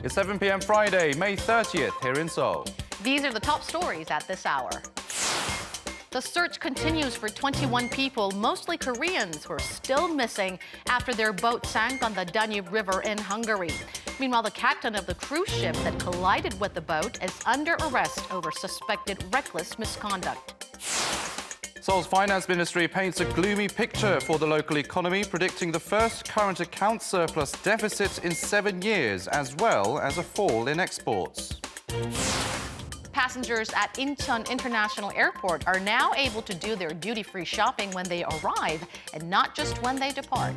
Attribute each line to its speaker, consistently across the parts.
Speaker 1: It's 7 p.m. Friday, May 30th, here in Seoul.
Speaker 2: These are the top stories at this hour. The search continues for 21 people, mostly Koreans, who are still missing after their boat sank on the Danube River in Hungary. Meanwhile, the captain of the cruise ship that collided with the boat is under arrest over suspected reckless misconduct.
Speaker 1: Seoul's finance ministry paints a gloomy picture for the local economy, predicting the first current account surplus deficit in 7 years, as well as a fall in exports.
Speaker 2: Passengers at Incheon International Airport are now able to do their duty-free shopping when they arrive and not just when they depart.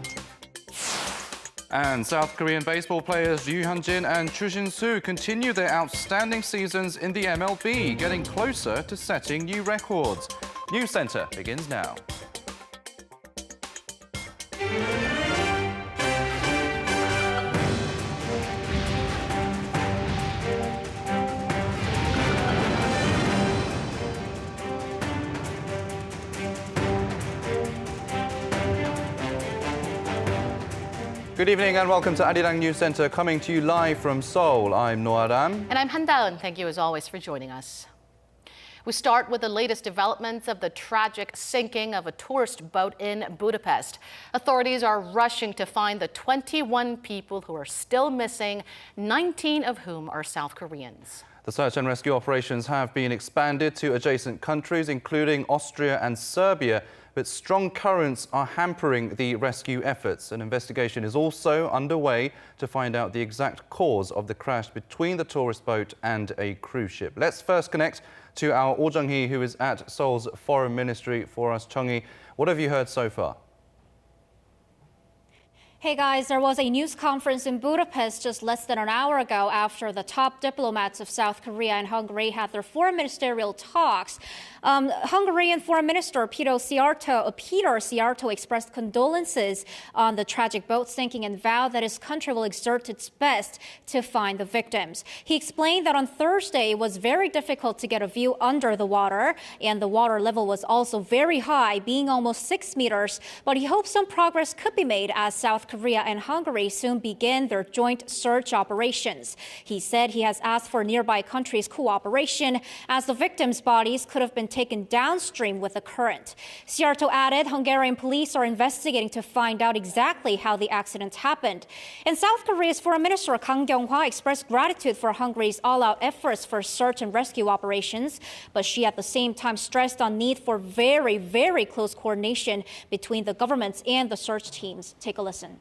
Speaker 1: And South Korean baseball players Yoo Hyun-jin and Choo Shin-soo continue their outstanding seasons in the MLB, getting closer to setting new records. NEWSCENTER begins now. Good evening and welcome to Arirang NEWSCENTER, coming to you live from Seoul. I'm Noah Ram.
Speaker 2: And I'm Han Daeun. Thank you as always for joining us. We start with the latest developments of the tragic sinking of a tourist boat in Budapest. Authorities are rushing to find the 21 people who are still missing, 19 of whom are South Koreans.
Speaker 1: The search and rescue operations have been expanded to adjacent countries, including Austria and Serbia, but strong currents are hampering the rescue efforts. An investigation is also underway to find out the exact cause of the crash between the tourist boat and a cruise ship. Let's first connect to our Oh Jung-hee, who is at Seoul's Foreign Ministry for us. Chung-hee, what have you heard so far?
Speaker 3: Hey guys, there was a news conference in Budapest just less than an hour ago after the top diplomats of South Korea and Hungary had their foreign ministerial talks. Hungarian Foreign Minister Peter Szijjártó expressed condolences on the tragic boat sinking and vowed that his country will exert its best to find the victims. He explained that on Thursday it was very difficult to get a view under the water, and the water level was also very high, being almost 6 meters, but he hopes some progress could be made as South Korea and Hungary soon begin their joint search operations. He said he has asked for nearby countries' cooperation, as the victims' bodies could have been taken downstream with the current. Szijjártó added Hungarian police are investigating to find out exactly how the accident happened. And South Korea's Foreign Minister Kang Kyung-hwa expressed gratitude for Hungary's all-out efforts for search and rescue operations, but she at the same time stressed on need for very, very close coordination between the governments and the search teams. Take a listen.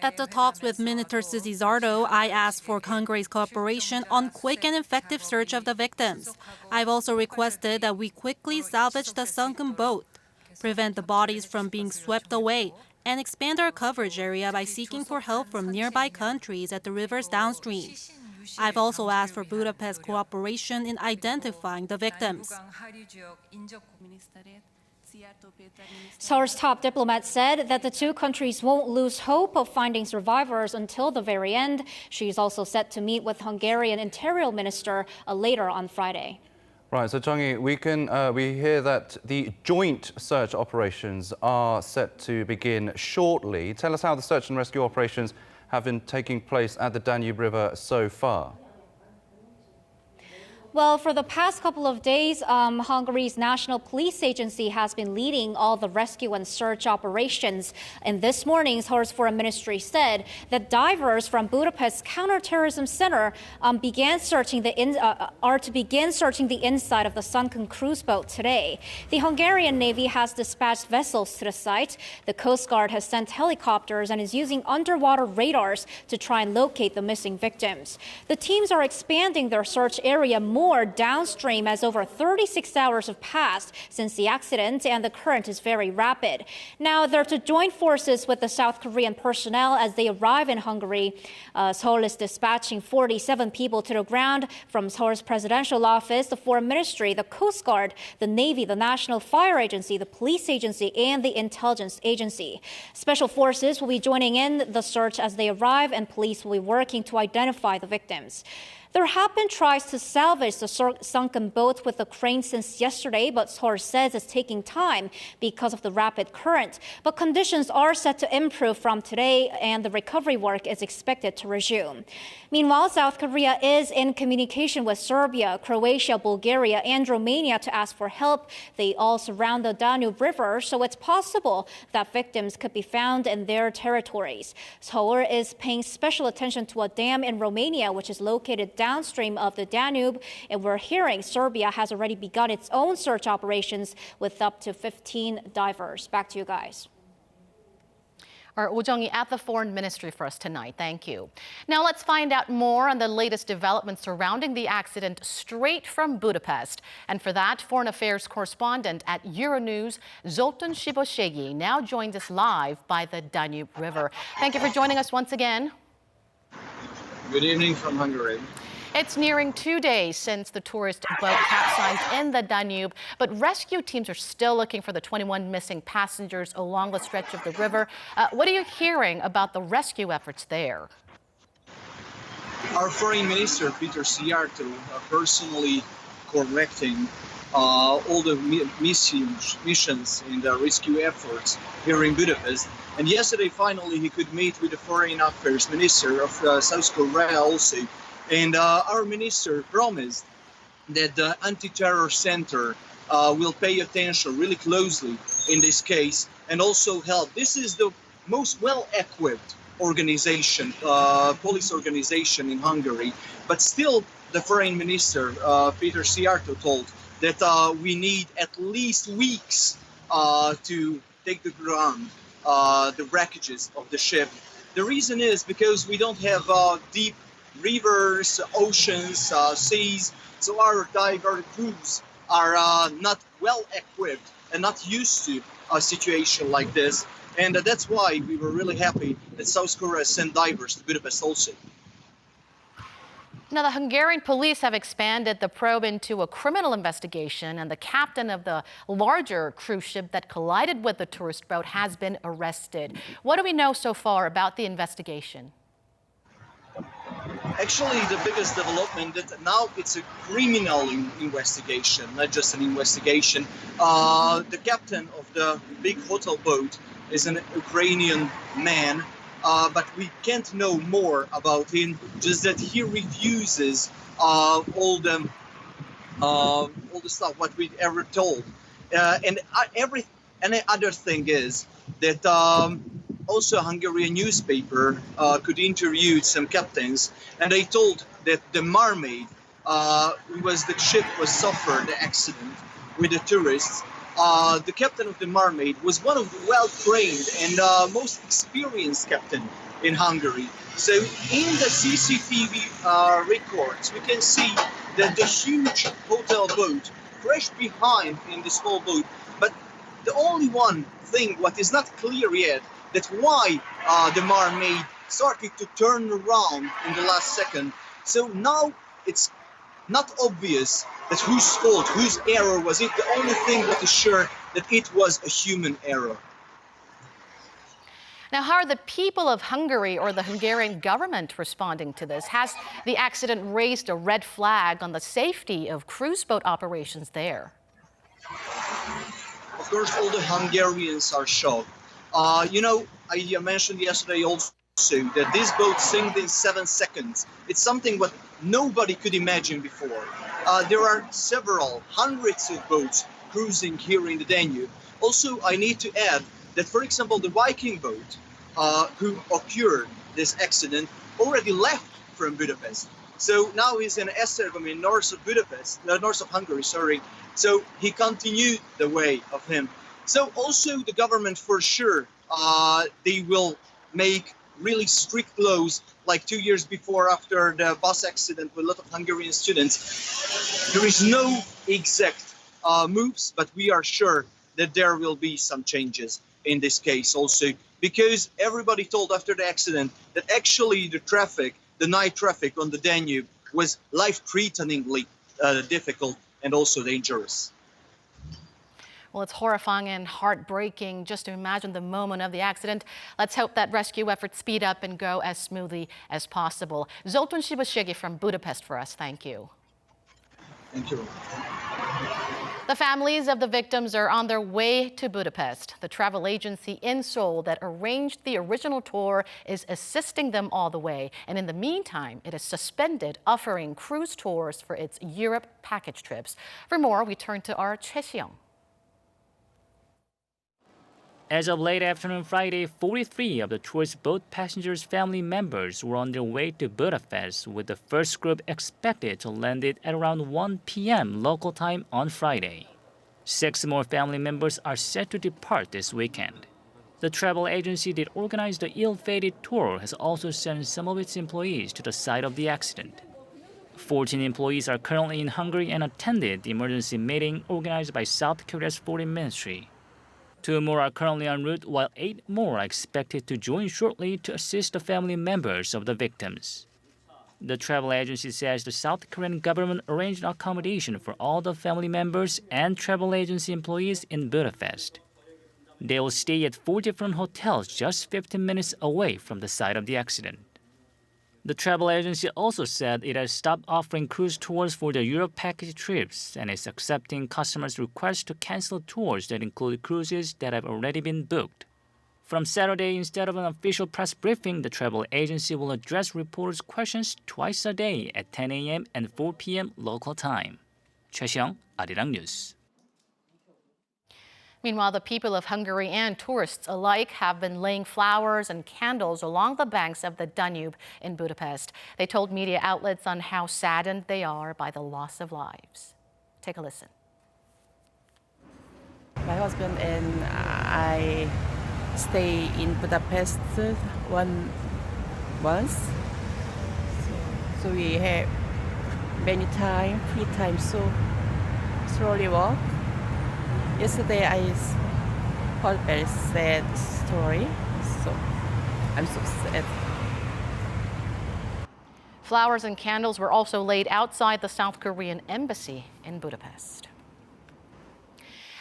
Speaker 4: At the talks with Minister Szijjártó, I asked for Hungary's cooperation on quick and effective search of the victims. I've also requested that we quickly salvage the sunken boat, prevent the bodies from being swept away, and expand our coverage area by seeking for help from nearby countries at the rivers downstream. I've also asked for Budapest's cooperation in identifying the victims.
Speaker 3: Seoul's top diplomat said that the two countries won't lose hope of finding survivors until the very end. She's also set to meet with Hungarian Interior Minister later on Friday.
Speaker 1: Right, so Chung-hee, we hear that the joint search operations are set to begin shortly. Tell us how the search and rescue operations have been taking place at the Danube River so far.
Speaker 3: Well, for the past couple of days, Hungary's National Police Agency has been leading all the rescue and search operations. And this morning, Seoul's Foreign Ministry said that divers from Budapest's Counterterrorism Center are to begin searching the inside of the sunken cruise boat today. The Hungarian Navy has dispatched vessels to the site. The Coast Guard has sent helicopters and is using underwater radars to try and locate the missing victims. The teams are expanding their search area more downstream as over 36 hours have passed since the accident and the current is very rapid. Now they're to join forces with the South Korean personnel as they arrive in Hungary. Seoul is dispatching 47 people to the ground from Seoul's presidential office, the Foreign Ministry, the Coast Guard, the Navy, the National Fire Agency, the Police Agency, and the Intelligence Agency. Special forces will be joining in the search as they arrive, and police will be working to identify the victims. There have been tries to salvage the sunken boat with the crane since yesterday, but source says it's taking time because of the rapid current. But conditions are set to improve from today, and the recovery work is expected to resume. Meanwhile, South Korea is in communication with Serbia, Croatia, Bulgaria, and Romania to ask for help. They all surround the Danube River, so it's possible that victims could be found in their territories. Seoul is paying special attention to a dam in Romania, which is located downstream of the Danube, and we're hearing Serbia has already begun its own search operations with up to 15 divers. Back to you guys.
Speaker 2: Our Oh Jung-hee at the Foreign Ministry for us tonight. Thank you. Now let's find out more on the latest developments surrounding the accident straight from Budapest. And for that, Foreign Affairs correspondent at Euronews, Zoltan Sziboshegi, now joins us live by the Danube River. Thank you for joining us once again.
Speaker 5: Good evening from Hungary.
Speaker 2: It's nearing 2 days since the tourist boat capsized in the Danube, but rescue teams are still looking for the 21 missing passengers along the stretch of the river. What are you hearing about the rescue efforts there?
Speaker 5: Our Foreign Minister, Peter Szijjártó, personally correcting all the missions in the rescue efforts here in Budapest. And yesterday, finally, he could meet with the Foreign Affairs Minister of South Korea also. And our minister promised that the anti-terror center will pay attention really closely in this case and also help. This is the most well-equipped organization, police organization in Hungary. But still, the foreign minister, Peter Szijjártó, told that we need at least weeks to take the ground the wreckages of the ship. The reason is because we don't have deep rivers, oceans, seas, so our diver crews are not well equipped and not used to a situation like this, and that's why we were really happy that South Korea sent divers to Budapest also.
Speaker 2: Now, the Hungarian police have expanded the probe into a criminal investigation, and the captain of the larger cruise ship that collided with the tourist boat has been arrested. What do we know so far about the investigation?
Speaker 5: Actually, the biggest development that now it's a criminal investigation, not just an investigation. The captain of the big hotel boat is an Ukrainian man, but we can't know more about him. Just that he refuses all the stuff what we ever told, and other thing is that. Also, a Hungarian newspaper could interview some captains, and they told that the mermaid, the ship was suffered the accident with the tourists. The captain of the mermaid was one of the well-trained and most experienced captain in Hungary. So in the CCTV records, we can see that the huge hotel boat crashed behind in the small boat. But the only one thing what is not clear yet, that's why the mermaid started to turn around in the last second. So now it's not obvious that whose fault, whose error was it. The only thing that is sure that it was a human error.
Speaker 2: Now, how are the people of Hungary or the Hungarian government responding to this? Has the accident raised a red flag on the safety of cruise boat operations there?
Speaker 5: Of course, all the Hungarians are shocked. I mentioned yesterday also that this boat sank in 7 seconds. It's something what nobody could imagine before. There are hundreds of boats cruising here in the Danube. Also, I need to add that, for example, the Viking boat who occurred this accident already left from Budapest. So now he's in Esztergom, north of Budapest, north of Hungary, sorry. So he continued the way of him. So also the government, for sure, they will make really strict laws like 2 years before after the bus accident with a lot of Hungarian students. There is no exact moves, but we are sure that there will be some changes in this case also, because everybody told after the accident that actually the night traffic on the Danube was life-threateningly difficult and also dangerous.
Speaker 2: Well, it's horrifying and heartbreaking just to imagine the moment of the accident. Let's hope that rescue efforts speed up and go as smoothly as possible. Zoltun Shibushige from Budapest for us. Thank you.
Speaker 5: Thank you.
Speaker 2: The families of the victims are on their way to Budapest. The travel agency in Seoul that arranged the original tour is assisting them all the way. And in the meantime, it has suspended offering cruise tours for its Europe package trips. For more, we turn to our Choi Seong.
Speaker 6: As of late afternoon Friday, 43 of the tourist boat passengers' family members were on their way to Budapest, with the first group expected to land it at around 1 p.m. local time on Friday. 6 more family members are set to depart this weekend. The travel agency that organized the ill-fated tour has also sent some of its employees to the site of the accident. 14 employees are currently in Hungary and attended the emergency meeting organized by South Korea's foreign ministry. 2 more are currently en route, while 8 more are expected to join shortly to assist the family members of the victims. The travel agency says the South Korean government arranged accommodation for all the family members and travel agency employees in Budapest. They will stay at 4 different hotels just 15 minutes away from the site of the accident. The travel agency also said it has stopped offering cruise tours for the Europe package trips and is accepting customers' requests to cancel tours that include cruises that have already been booked. From Saturday, instead of an official press briefing, the travel agency will address reporters' questions twice a day at 10 a.m. and 4 p.m. local time. Choi Seong, Arirang News.
Speaker 2: Meanwhile, the people of Hungary and tourists alike have been laying flowers and candles along the banks of the Danube in Budapest. They told media outlets on how saddened they are by the loss of lives. Take a listen.
Speaker 7: My husband and I stay in Budapest 1 month. So we have many time, free time, so slowly walk. Yesterday I heard a very sad story, so I'm so sad.
Speaker 2: Flowers and candles were also laid outside the South Korean embassy in Budapest.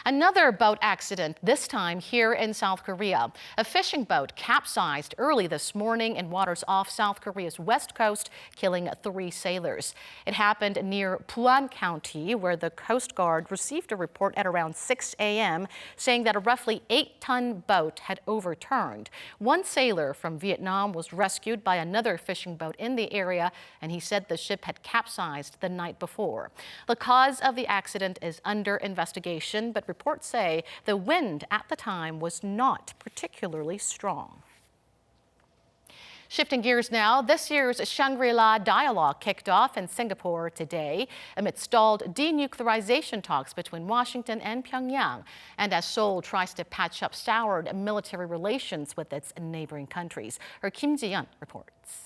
Speaker 2: Another boat accident, this time here in South Korea. A fishing boat capsized early this morning in waters off South Korea's west coast, killing 3 sailors. It happened near Puan County, where the Coast Guard received a report at around 6 a.m. saying that a roughly 8-ton boat had overturned. 1 sailor from Vietnam was rescued by another fishing boat in the area, and he said the ship had capsized the night before. The cause of the accident is under investigation, but reports say the wind at the time was not particularly strong. Shifting gears now, this year's Shangri-La Dialogue kicked off in Singapore today amid stalled denuclearization talks between Washington and Pyongyang, and as Seoul tries to patch up soured military relations with its neighboring countries. Our Kim Ji-yeon reports.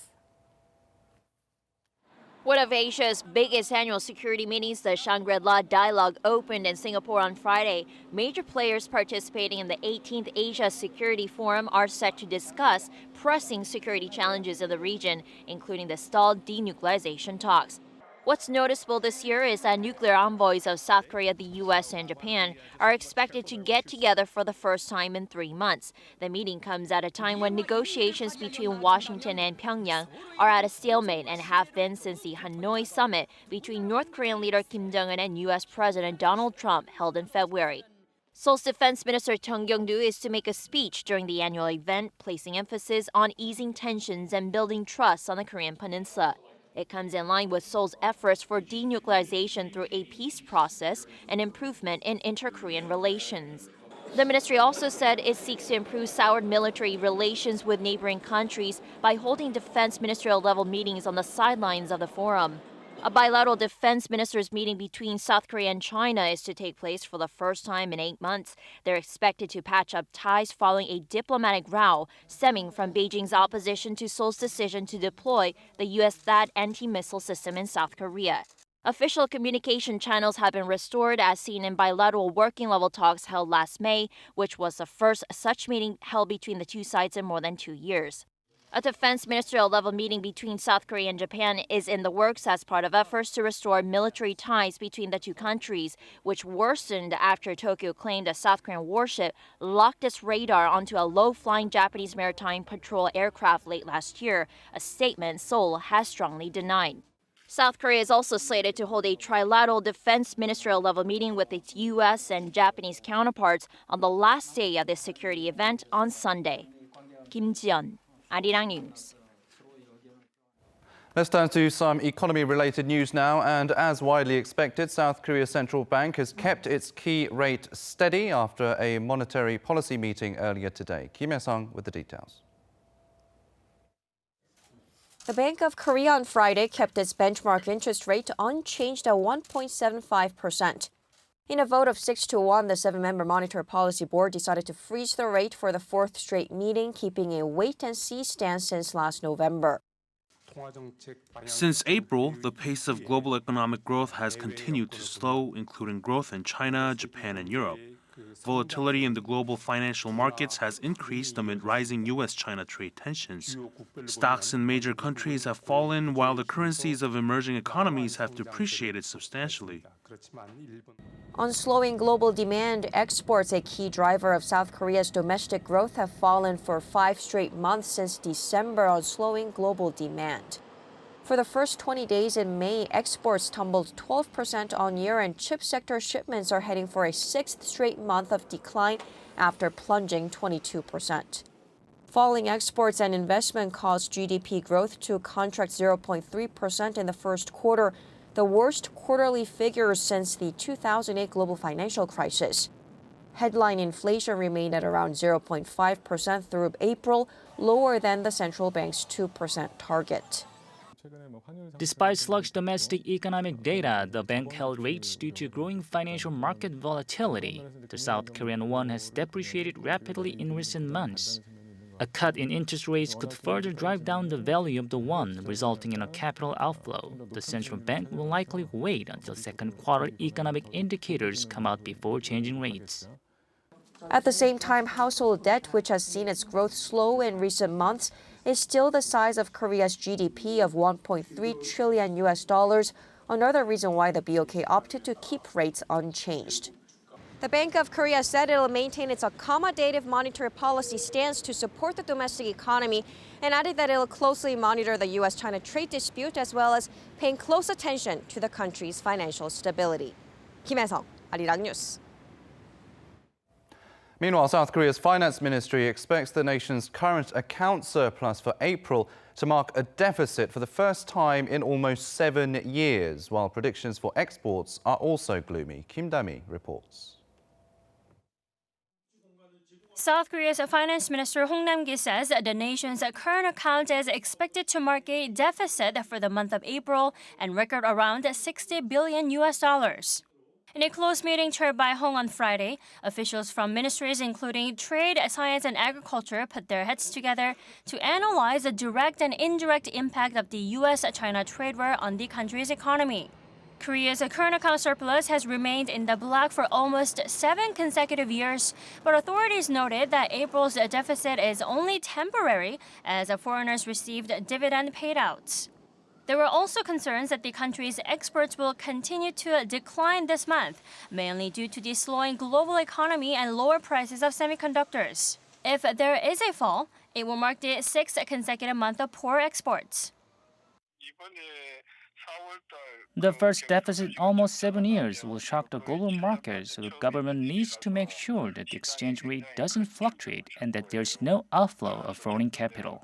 Speaker 8: One of Asia's biggest annual security meetings, the Shangri-La Dialogue, opened in Singapore on Friday. Major players participating in the 18th Asia Security Forum are set to discuss pressing security challenges in the region, including the stalled denuclearization talks. What's noticeable this year is that nuclear envoys of South Korea, the U.S., and Japan are expected to get together for the first time in 3 months. The meeting comes at a time when negotiations between Washington and Pyongyang are at a stalemate and have been since the Hanoi summit between North Korean leader Kim Jong-un and U.S. President Donald Trump held in February. Seoul's Defense Minister Chung Kyung-do is to make a speech during the annual event, placing emphasis on easing tensions and building trust on the Korean peninsula. It comes in line with Seoul's efforts for denuclearization through a peace process and improvement in inter-Korean relations. The ministry also said it seeks to improve soured military relations with neighboring countries by holding defense ministerial-level meetings on the sidelines of the forum. A bilateral defense ministers meeting between South Korea and China is to take place for the first time in 8 months. They're expected to patch up ties following a diplomatic row stemming from Beijing's opposition to Seoul's decision to deploy the U.S. THAAD anti-missile system in South Korea. Official communication channels have been restored as seen in bilateral working-level talks held last May, which was the first such meeting held between the two sides in more than 2 years. A defense ministerial level meeting between South Korea and Japan is in the works as part of efforts to restore military ties between the two countries, which worsened after Tokyo claimed a South Korean warship locked its radar onto a low-flying Japanese maritime patrol aircraft late last year, a statement Seoul has strongly denied. South Korea is also slated to hold a trilateral defense ministerial level meeting with its U.S. and Japanese counterparts on the last day of this security event on Sunday. Kim Ji-yeon, Arirang News.
Speaker 1: Let's turn to some economy-related news now. And as widely expected, South Korea's central bank has kept its key rate steady after a monetary policy meeting earlier today. Kim Hye-sung with the details.
Speaker 9: The Bank of Korea on Friday kept its benchmark interest rate unchanged at 1.75%. In a vote of 6-1, the 7-member Monetary Policy Board decided to freeze the rate for the fourth straight meeting, keeping a wait-and-see stance since last November.
Speaker 10: Since April, the pace of global economic growth has continued to slow, including growth in China, Japan, and Europe. Volatility in the global financial markets has increased amid rising U.S.-China trade tensions. Stocks in major countries have fallen, while the currencies of emerging economies have depreciated substantially.
Speaker 9: On slowing global demand, exports, a key driver of South Korea's domestic growth, have fallen for 5 straight months since December on slowing global demand. For the first 20 days in May, exports tumbled 12% on year, and chip sector shipments are heading for a 6th straight month of decline after plunging 22%. Falling exports and investment caused GDP growth to contract 0.3% in the first quarter, the worst quarterly figures since the 2008 global financial crisis. Headline inflation remained at around 0.5% through April, lower than the central bank's 2% target.
Speaker 6: Despite sluggish domestic economic data, the bank held rates due to growing financial market volatility. The South Korean won has depreciated rapidly in recent months. A cut in interest rates could further drive down the value of the won, resulting in a capital outflow. The central bank will likely wait until second quarter economic indicators come out before changing rates.
Speaker 9: At the same time, household debt, which has seen its growth slow in recent months, is still the size of Korea's GDP of $1.3 trillion, another reason why the BOK opted to keep rates unchanged. The Bank of Korea said it will maintain its accommodative monetary policy stance to support the domestic economy, and added that it will closely monitor the U.S.-China trade dispute as well as paying close attention to the country's financial stability. Kim Hye-sung, Arirang News.
Speaker 1: Meanwhile, South Korea's finance ministry expects the nation's current account surplus for April to mark a deficit for the first time in almost 7 years, while predictions for exports are also gloomy. Kim Da-mi reports.
Speaker 11: South Korea's finance minister Hong Nam-gi says the nation's current account is expected to mark a deficit for the month of April and record around $60 billion. In a close meeting chaired by Hong on Friday, officials from ministries including Trade, Science, and Agriculture put their heads together to analyze the direct and indirect impact of the U.S.-China trade war on the country's economy. Korea's current account surplus has remained in the black for almost 7 consecutive years, but authorities noted that April's deficit is only temporary as foreigners received dividend payouts. There were also concerns that the country's exports will continue to decline this month, mainly due to the slowing global economy and lower prices of semiconductors. If there is a fall, it will mark the 6th consecutive month of poor exports.
Speaker 6: The first deficit in almost 7 years will shock the global market, so the government needs to make sure that the exchange rate doesn't fluctuate and that there's no outflow of foreign capital.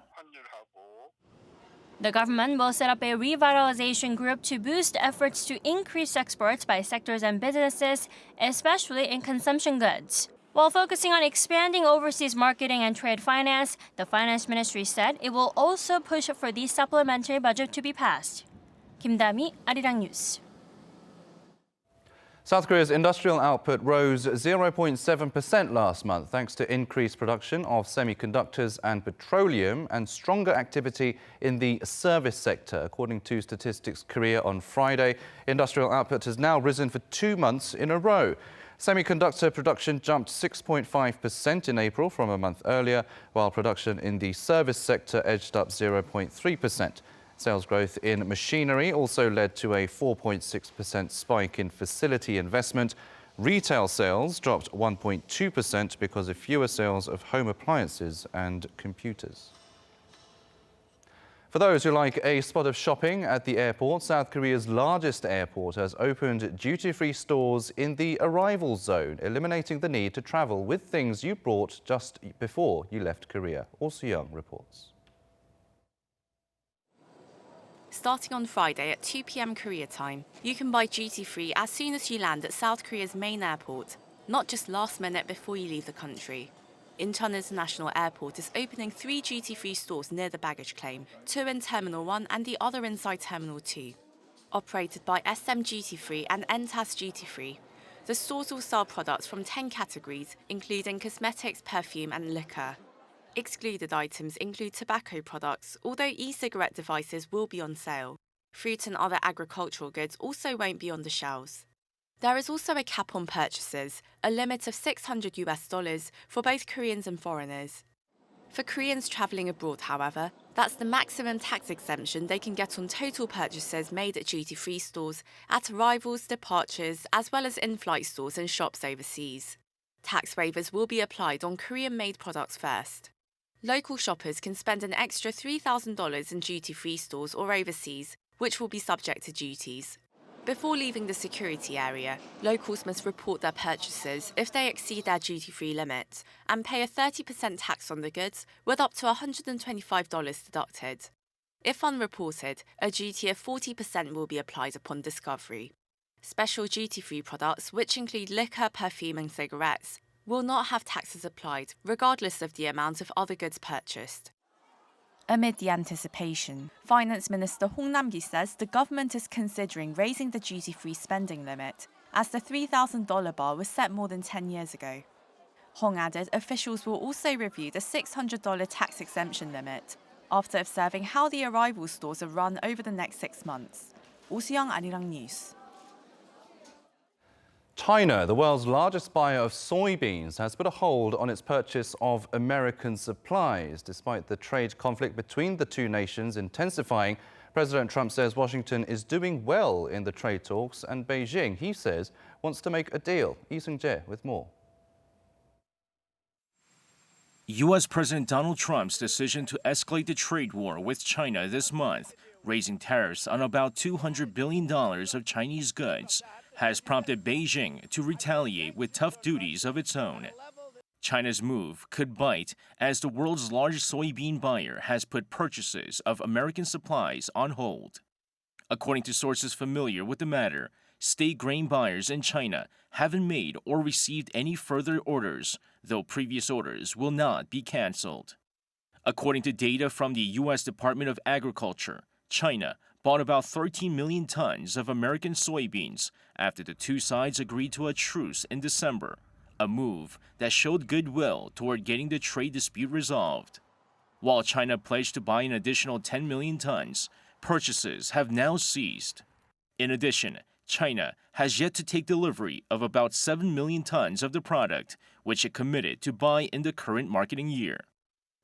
Speaker 11: The government will set up a revitalization group to boost efforts to increase exports by sectors and businesses, especially in consumption goods. While focusing on expanding overseas marketing and trade finance, the finance ministry said it will also push for the supplementary budget to be passed. Kim Da-mi, Arirang News.
Speaker 1: South Korea's industrial output rose 0.7% last month thanks to increased production of semiconductors and petroleum and stronger activity in the service sector. According to Statistics Korea on Friday, industrial output has now risen for 2 months in a row. Semiconductor production jumped 6.5% in April from a month earlier, while production in the service sector edged up 0.3%. Sales growth in machinery also led to a 4.6% spike in facility investment. Retail sales dropped 1.2% because of fewer sales of home appliances and computers. For those who like a spot of shopping at the airport, South Korea's largest airport has opened duty-free stores in the arrival zone, eliminating the need to travel with things you brought just before you left Korea. Oh Soo-young reports.
Speaker 12: Starting on Friday at 2 p.m. Korea time, you can buy duty-free as soon as you land at South Korea's main airport, not just last minute before you leave the country. Incheon International Airport is opening 3 duty-free stores near the baggage claim, 2 in Terminal 1 and the other inside Terminal 2. Operated by SM Duty Free and NTAS Duty Free, the stores will sell products from 10 categories, including cosmetics, perfume and liquor. Excluded items include tobacco products, although e-cigarette devices will be on sale. Fruit and other agricultural goods also won't be on the shelves. There is also a cap on purchases, a limit of $600 for both Koreans and foreigners. For Koreans travelling abroad, however, that's the maximum tax exemption they can get on total purchases made at duty-free stores, at arrivals, departures, as well as in-flight stores and shops overseas. Tax waivers will be applied on Korean-made products first. Local shoppers can spend an extra $3,000 in duty-free stores or overseas, which will be subject to duties. Before leaving the security area, locals must report their purchases if they exceed their duty-free limit and pay a 30% tax on the goods, with up to $125 deducted. If unreported, a duty of 40% will be applied upon discovery. Special duty-free products, which include liquor, perfume and cigarettes, will not have taxes applied, regardless of the amount of other goods purchased. Amid the anticipation, Finance Minister Hong Nam-gi says the government is considering raising the duty-free spending limit, as the $3,000 bar was set more than 10 years ago. Hong added officials will also review the $600 tax exemption limit, after observing how the arrival stores are run over the next 6 months. Oh Soo-young, Arirang News.
Speaker 1: China, the world's largest buyer of soybeans, has put a hold on its purchase of American supplies. Despite the trade conflict between the two nations intensifying, President Trump says Washington is doing well in the trade talks, and Beijing, he says, wants to make a deal. Lee Seung-jae with more.
Speaker 13: U.S. President Donald Trump's decision to escalate the trade war with China this month, raising tariffs on about $200 billion of Chinese goods, has prompted Beijing to retaliate with tough duties of its own. China's move could bite as the world's largest soybean buyer has put purchases of American supplies on hold. According to sources familiar with the matter, state grain buyers in China haven't made or received any further orders, though previous orders will not be canceled. According to data from the U.S. Department of Agriculture, China bought about 13 million tons of American soybeans after the two sides agreed to a truce in December, a move that showed goodwill toward getting the trade dispute resolved. While China pledged to buy an additional 10 million tons, purchases have now ceased. In addition, China has yet to take delivery of about 7 million tons of the product, which it committed to buy in the current marketing year.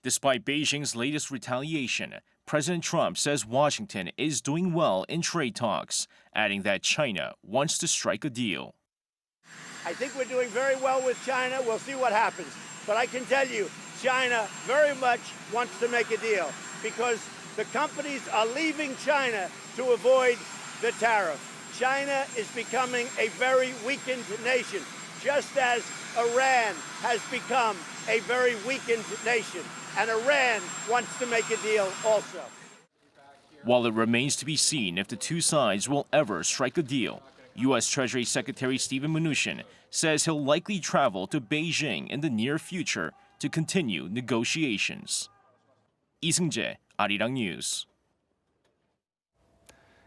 Speaker 13: Despite Beijing's latest retaliation, President Trump says Washington is doing well in trade talks, adding that China wants to strike a deal.
Speaker 14: I think we're doing very well with China. We'll see what happens. But I can tell you, China very much wants to make a deal because the companies are leaving China to avoid the tariff. China is becoming a very weakened nation, just as Iran has become a very weakened nation. And Iran wants to make a deal also.
Speaker 13: While it remains to be seen if the two sides will ever strike a deal, U.S. Treasury Secretary Steven Mnuchin says he'll likely travel to Beijing in the near future to continue negotiations. Lee Seung-jae, Arirang News.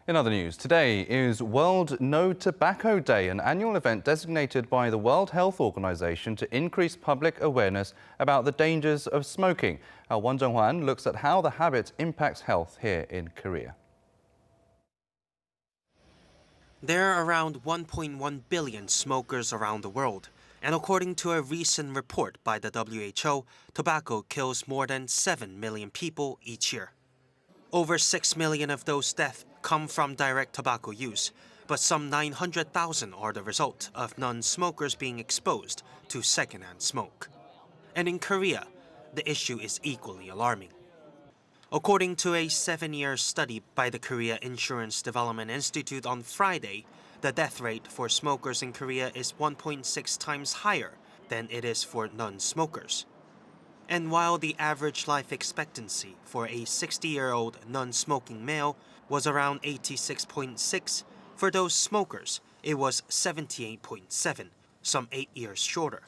Speaker 1: In other news, today is World No Tobacco Day, an annual event designated by the World Health Organization to increase public awareness about the dangers of smoking. Our Won Jung-hwan looks at how the habit impacts health here in Korea.
Speaker 15: There are around 1.1 billion smokers around the world, and according to a recent report by the WHO, tobacco kills more than 7 million people each year. Over 6 million of those deaths come from direct tobacco use, but some 900,000 are the result of non-smokers being exposed to secondhand smoke. And in Korea, the issue is equally alarming. According to a 7-year study by the Korea Insurance Development Institute on Friday, the death rate for smokers in Korea is 1.6 times higher than it is for non-smokers. And while the average life expectancy for a 60-year-old non-smoking male was around 86.6, for those smokers, it was 78.7, some 8 years shorter.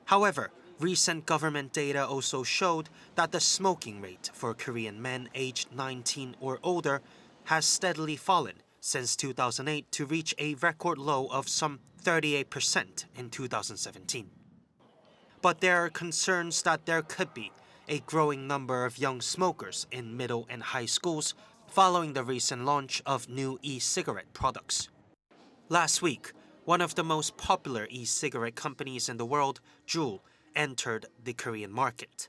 Speaker 15: However, recent government data also showed that the smoking rate for Korean men aged 19 or older has steadily fallen since 2008 to reach a record low of some 38% in 2017. But there are concerns that there could be a growing number of young smokers in middle and high schools following the recent launch of new e-cigarette products. Last week, one of the most popular e-cigarette companies in the world, Juul, entered the Korean market.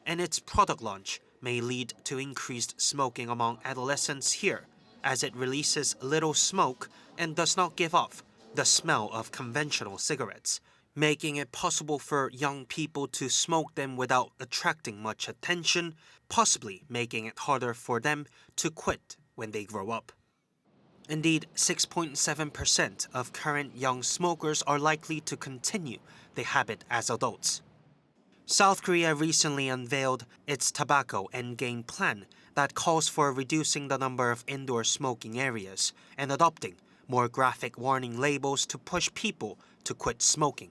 Speaker 15: And its product launch may lead to increased smoking among adolescents here, as it releases little smoke and does not give off the smell of conventional cigarettes, making it possible for young people to smoke them without attracting much attention, possibly making it harder for them to quit when they grow up. Indeed, 6.7% of current young smokers are likely to continue the habit as adults. South Korea recently unveiled its tobacco endgame plan that calls for reducing the number of indoor smoking areas and adopting more graphic warning labels to push people to quit smoking.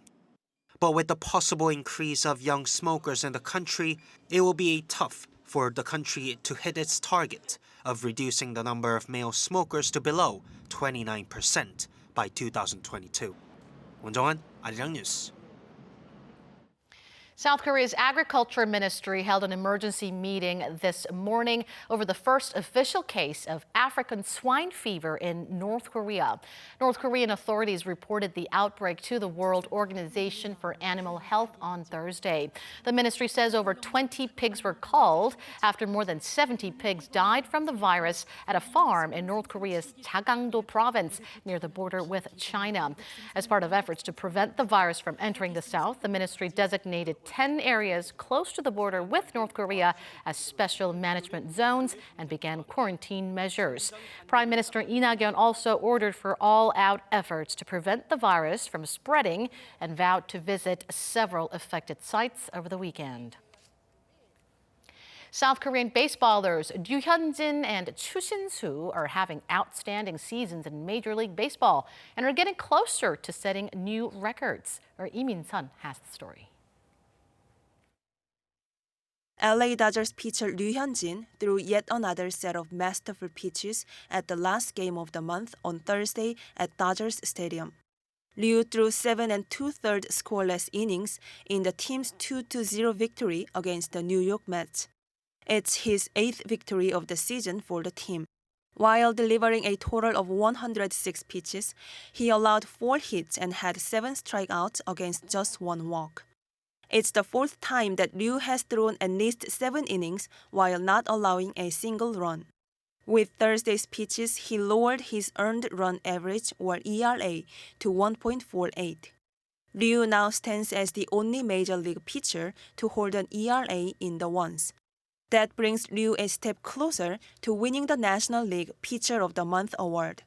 Speaker 15: But with the possible increase of young smokers in the country, it will be tough for the country to hit its target of reducing the number of male smokers to below 29% by 2022. 원정환, 아리랑 뉴스.
Speaker 2: South Korea's Agriculture Ministry held an emergency meeting this morning over the first official case of African swine fever in North Korea. North Korean authorities reported the outbreak to the World Organization for Animal Health on Thursday. The ministry says over 20 pigs were culled after more than 70 pigs died from the virus at a farm in North Korea's Chagangdo province near the border with China. As part of efforts to prevent the virus from entering the south, the ministry designated 10 areas close to the border with North Korea as special management zones and began quarantine measures. Prime Minister Lee Na-kyun also ordered for all-out efforts to prevent the virus from spreading and vowed to visit several affected sites over the weekend. South Korean baseballers Ryu Hyun-jin and Chu Shin-soo are having outstanding seasons in Major League Baseball and are getting closer to setting new records. Lee Min-sun has the story.
Speaker 16: LA Dodgers pitcher Ryu Hyun-jin threw yet another set of masterful pitches at the last game of the month on Thursday at Dodgers Stadium. Ryu threw 7 2/3 scoreless innings in the team's 2-0 victory against the New York Mets. It's his 8th victory of the season for the team. While delivering a total of 106 pitches, he allowed 4 hits and had 7 strikeouts against just 1 walk. It's the 4th time that Ryu has thrown at least 7 innings while not allowing a single run. With Thursday's pitches, he lowered his earned run average, or ERA, to 1.48. Ryu now stands as the only major league pitcher to hold an ERA in the ones. That brings Ryu a step closer to winning the National League Pitcher of the Month award.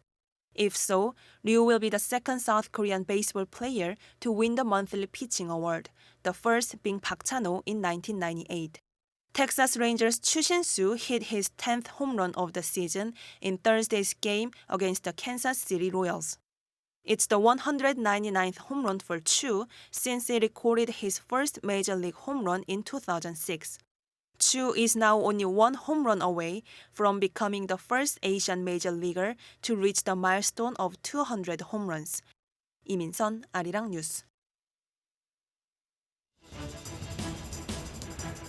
Speaker 16: If so, Ryu will be the second South Korean baseball player to win the monthly pitching award, the first being Park Chan-ho in 1998. Texas Rangers' Chu Shin-soo hit his 10th home run of the season in Thursday's game against the Kansas City Royals. It's the 199th home run for Chu since he recorded his first major league home run in 2006. Chu is now only 1 home run away from becoming the first Asian major leaguer to reach the milestone of 200 home runs. 이민선, 아리랑 뉴스.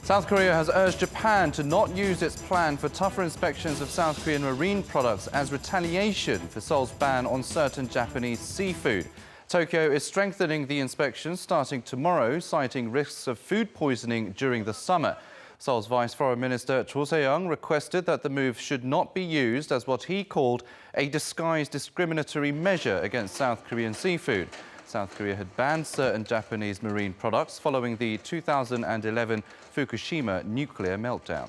Speaker 1: South Korea has urged Japan to not use its plan for tougher inspections of South Korean marine products as retaliation for Seoul's ban on certain Japanese seafood. Tokyo is strengthening the inspections starting tomorrow, citing risks of food poisoning during the summer. Seoul's Vice Foreign Minister Cho Se-young requested that the move should not be used as what he called a disguised discriminatory measure against South Korean seafood. South Korea had banned certain Japanese marine products following the 2011 Fukushima nuclear meltdown.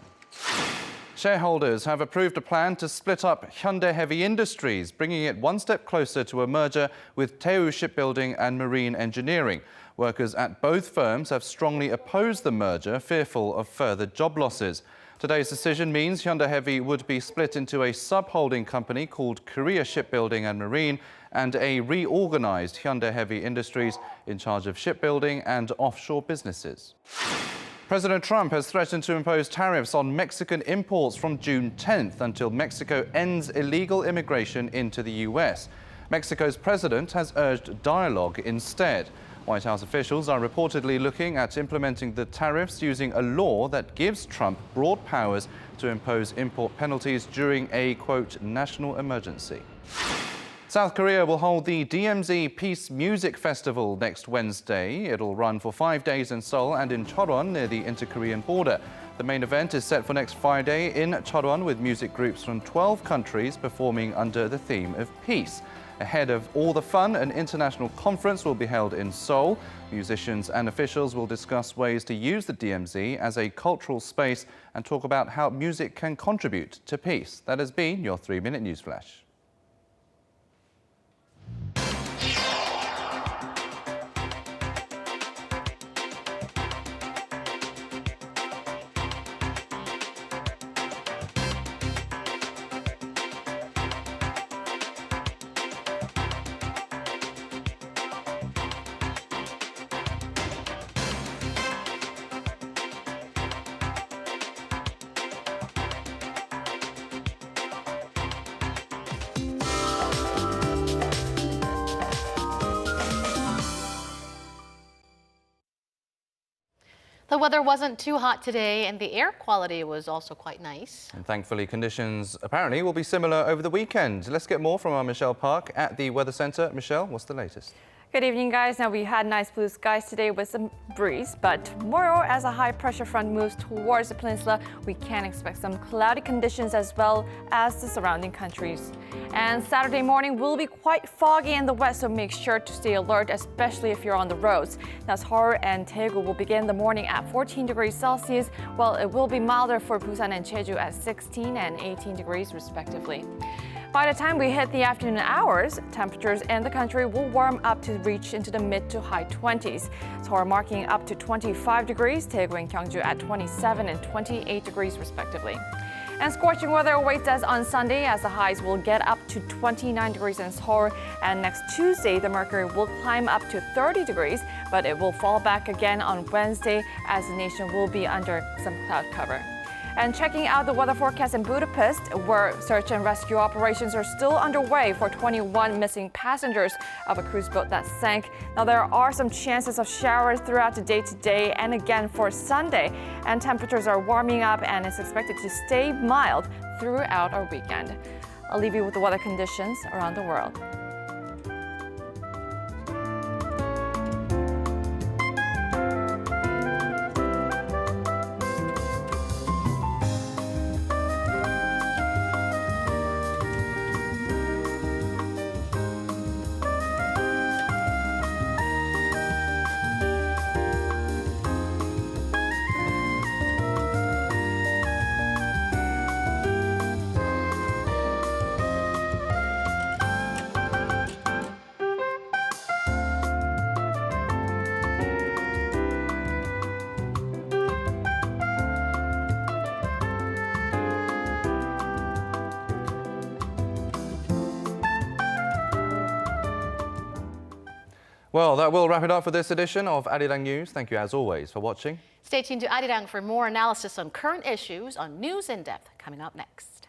Speaker 1: Shareholders have approved a plan to split up Hyundai Heavy Industries, bringing it one step closer to a merger with Daewoo Shipbuilding and Marine Engineering. Workers at both firms have strongly opposed the merger, fearful of further job losses. Today's decision means Hyundai Heavy would be split into a sub-holding company called Korea Shipbuilding and Marine and a reorganized Hyundai Heavy Industries in charge of shipbuilding and offshore businesses. President Trump has threatened to impose tariffs on Mexican imports from June 10th until Mexico ends illegal immigration into the U.S. Mexico's president has urged dialogue instead. White House officials are reportedly looking at implementing the tariffs using a law that gives Trump broad powers to impose import penalties during a, quote, national emergency. South Korea will hold the DMZ Peace Music Festival next Wednesday. It'll run for 5 days in Seoul and in Cheolwon near the inter-Korean border. The main event is set for next Friday in Cheolwon with music groups from 12 countries performing under the theme of peace. Ahead of all the fun, an international conference will be held in Seoul. Musicians and officials will discuss ways to use the DMZ as a cultural space and talk about how music can contribute to peace. That has been your 3-minute news flash.
Speaker 2: The weather wasn't too hot today, and the air quality was also quite nice.
Speaker 1: And thankfully, conditions apparently will be similar over the weekend. Let's get more from our Michelle Park at the Weather Center. Michelle, what's the latest?
Speaker 17: Good evening, guys. Now, we had nice blue skies today with some breeze, but tomorrow, as a high pressure front moves towards the peninsula, we can expect some cloudy conditions as well as the surrounding countries. And Saturday morning will be quite foggy in the west, so make sure to stay alert, especially if you're on the roads. Now, Seoul and Daegu will begin the morning at 14 degrees Celsius, while it will be milder for Busan and Jeju at 16 and 18 degrees respectively. By the time we hit the afternoon hours, temperatures in the country will warm up to reach into the mid to high 20s. Seoul marking up to 25 degrees, Daegu and Gyeongju at 27 and 28 degrees respectively. And scorching weather awaits us on Sunday as the highs will get up to 29 degrees in Seoul. And next Tuesday, the mercury will climb up to 30 degrees, but it will fall back again on Wednesday as the nation will be under some cloud cover. And checking out the weather forecast in Budapest, where search and rescue operations are still underway for 21 missing passengers of a cruise boat that sank. Now, there are some chances of showers throughout the day today and again for Sunday. And temperatures are warming up and it's expected to stay mild throughout our weekend. I'll leave you with the weather conditions around the world.
Speaker 1: Well, that will wrap it up for this edition of Arirang News. Thank you, as always, for watching.
Speaker 2: Stay tuned to Arirang for more analysis on current issues on News in Depth coming up next.